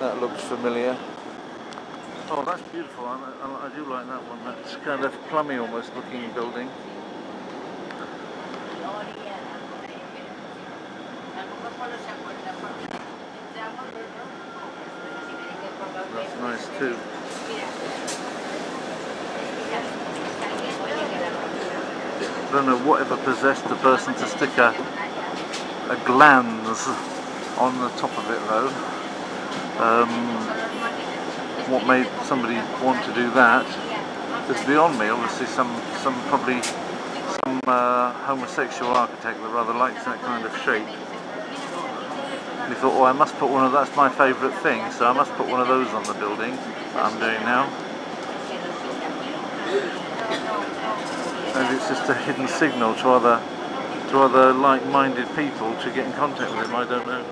That looks familiar. Oh, that's beautiful. I do like that one. That's kind of plummy almost looking building. That's nice too. I don't know whatever possessed the person to stick a glans on the top of it though. What made somebody want to do that is beyond me. Obviously probably some homosexual architect that rather likes that kind of shape. He thought, oh, I must put one of that's my favourite thing, so I must put one of those on the building that I'm doing now. Maybe it's just a hidden signal to other like-minded people to get in contact with him. I don't know.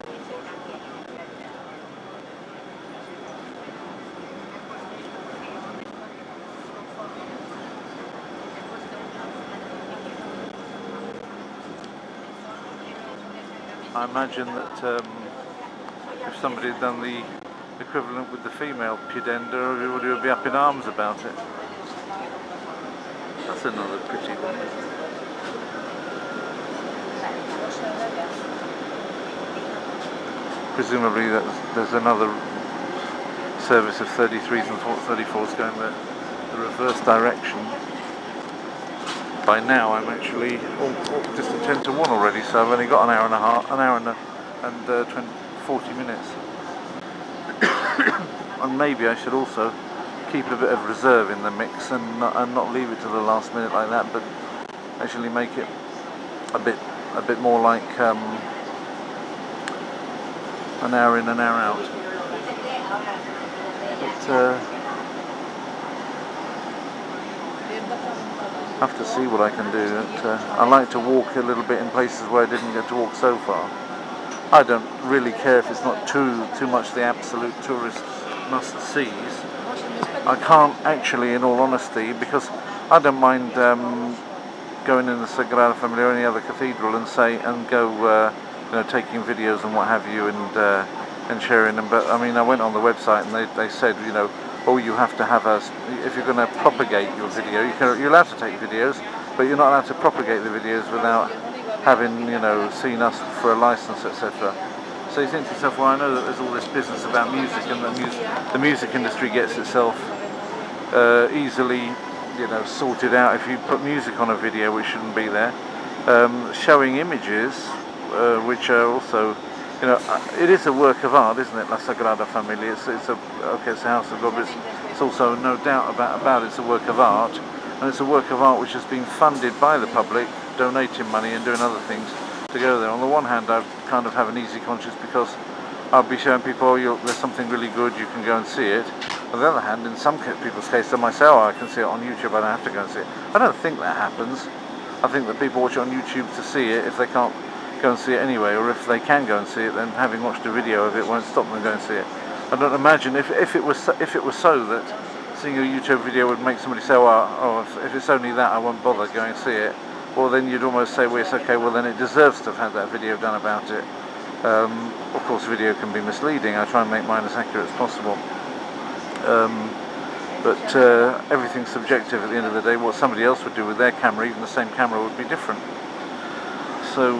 I imagine that if somebody had done the equivalent with the female pudenda, everybody would be up in arms about it. That's another pretty one. Presumably there's another service of 33s and 34s going the reverse direction. By now I'm actually just at 10 to 1 already, so I've only got an hour and a half, an hour and 40 minutes. And maybe I should also keep a bit of reserve in the mix and not leave it to the last minute like that, but actually make it a bit more like an hour in, an hour out. But I have to see what I can do. I like to walk a little bit in places where I didn't get to walk so far. I don't really care if it's not too much the absolute tourist must-sees. I can't actually, in all honesty, because I don't mind going in the Sagrada Familia or any other cathedral and go taking videos and what have you and sharing them. But I mean, I went on the website and they said, oh, you have to have if you're going to propagate your video, you're allowed to take videos, but you're not allowed to propagate the videos without having, seen us for a license, etc. So you think to yourself, well, I know that there's all this business about music, and the music industry gets itself easily, sorted out if you put music on a video which shouldn't be there. Showing images, which are also, it is a work of art, isn't it? La Sagrada Familia. It's a house of God, but it's also no doubt about it's a work of art, and it's a work of art which has been funded by the public, donating money and doing other things to go there. On the one hand, I kind of have an easy conscience because I'll be showing people, oh, there's something really good, you can go and see it. On the other hand, in some people's case, they might say, oh, I can see it on YouTube, I don't have to go and see it. I don't think that happens. I think that people watch it on YouTube to see it if they can't go and see it anyway, or if they can go and see it, then having watched a video of it won't stop them going to see it. I don't imagine if it was so that seeing a YouTube video would make somebody say, oh, if it's only that, I won't bother going to see it. Well, then you'd almost say, well, it's okay, well then it deserves to have had that video done about it. Of course, video can be misleading. I try and make mine as accurate as possible. But everything's subjective at the end of the day. What somebody else would do with their camera, even the same camera, would be different. So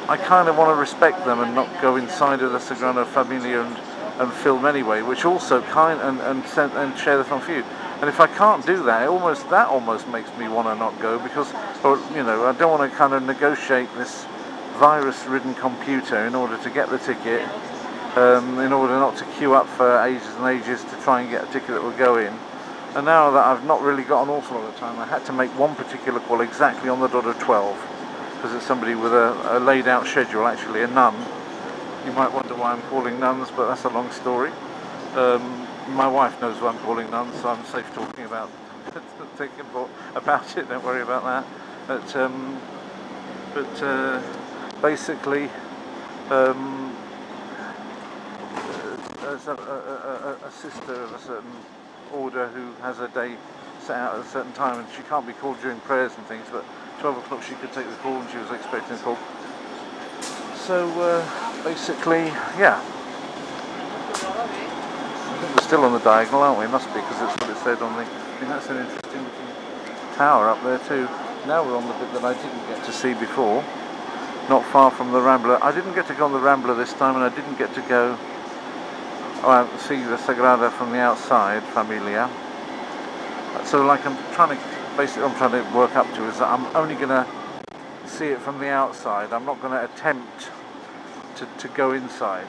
I kind of want to respect them and not go inside of the Sagrada Familia and film anyway, which also and share the film for you. And if I can't do that, that almost makes me want to not go, because, I don't want to kind of negotiate this virus-ridden computer in order to get the ticket, in order not to queue up for ages and ages to try and get a ticket that will go in. And now that I've not really got an awful lot of time, I had to make one particular call exactly on the dot of 12, because it's somebody with a laid-out schedule, actually, a nun. You might wonder why I'm calling nuns, but that's a long story. My wife knows why I'm calling nuns, so I'm safe talking about it, don't worry about that. But basically, there's a sister of a certain order who has a day set out at a certain time, and she can't be called during prayers and things, but 12 o'clock she could take the call, and she was expecting a call. So basically, yeah, We're still on the diagonal, aren't we? Must be, because that's what it said on the... I think that's an interesting looking tower up there too. Now we're on the bit that I didn't get to see before. Not far from the Rambla. I didn't get to go on the Rambla this time, and I didn't get to go see the Sagrada from the outside, Familia. So like I'm trying to work up to is that I'm only going to see it from the outside. I'm not going to attempt to go inside,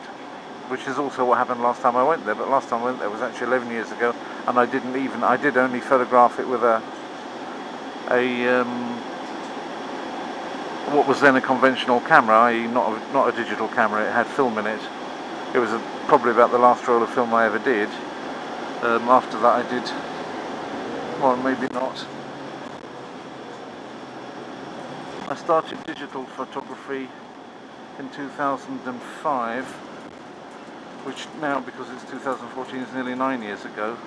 which is also what happened last time I went there. But last time I went there was actually 11 years ago, and I did only photograph it with what was then a conventional camera, i.e. not a digital camera. It had film in it. It was probably about the last roll of film I ever did. After that I did, well, maybe not. I started digital photography in 2005, which now, because it's 2014, is nearly 9 years ago.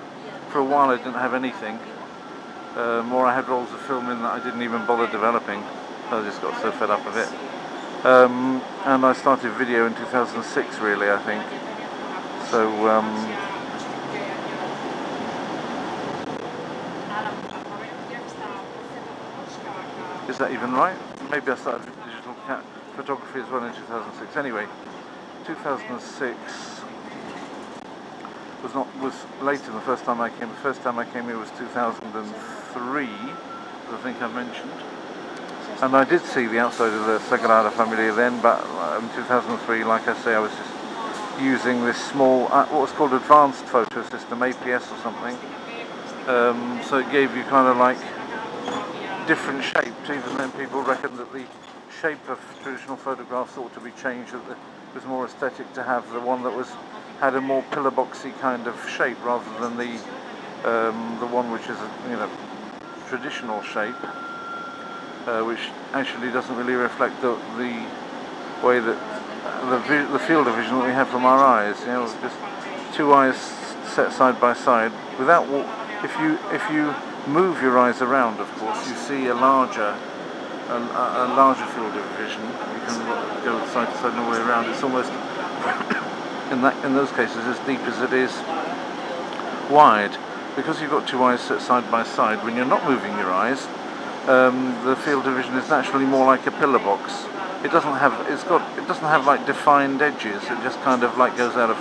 For a while I didn't have anything, or I had rolls of film in that I didn't even bother developing. I just got so fed up with it. And I started video in 2006, really, I think. So, is that even right? Maybe I started digital photography as well in 2006. Anyway, 2006 was later than the first time I came. The first time I came here was 2003, as I think I mentioned. And I did see the outside of the Sagrada Familia then, but in 2003, like I say, I was just using this small, what was called advanced photo system, APS or something. So it gave you kind of like different shapes. Even then people reckoned that the shape of traditional photographs ought to be changed, that it was more aesthetic to have the one that had a more pillar boxy kind of shape rather than the one which is a traditional shape. Which actually doesn't really reflect the way that the field of vision that we have from our eyes. Just two eyes set side by side. If you move your eyes around, of course, you see a larger field of vision. You can go side to side and all the way around. It's almost in those cases as deep as it is wide, because you've got two eyes set side by side. When you're not moving your eyes, the field of vision is naturally more like a pillar box. It doesn't have like defined edges. It just kind of like goes out of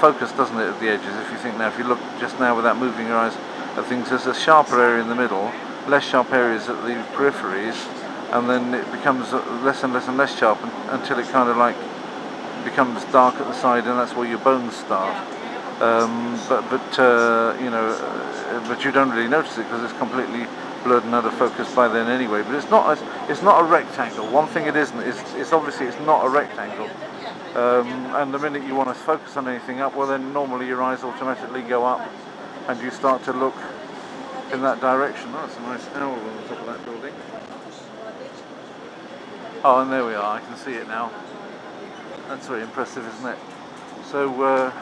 focus, doesn't it, at the edges? If you look just now without moving your eyes at things, there's a sharper area in the middle, less sharp areas at the peripheries, and then it becomes less and less and less sharp until it kind of like becomes dark at the side, and that's where your bones start. But you don't really notice it because it's completely blurred and out of focus by then anyway. But it's not a rectangle. One thing it isn't is it's obviously it's not a rectangle. And the minute you want to focus on anything up, well then normally your eyes automatically go up and you start to look in that direction. Oh, that's a nice owl on the top of that building. Oh, and there we are. I can see it now. That's very impressive, isn't it? So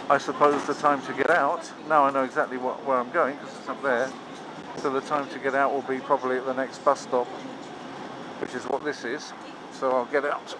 I suppose the time to get out, now I know exactly where I'm going because it's up there, so the time to get out will be probably at the next bus stop, which is what this is, so I'll get out.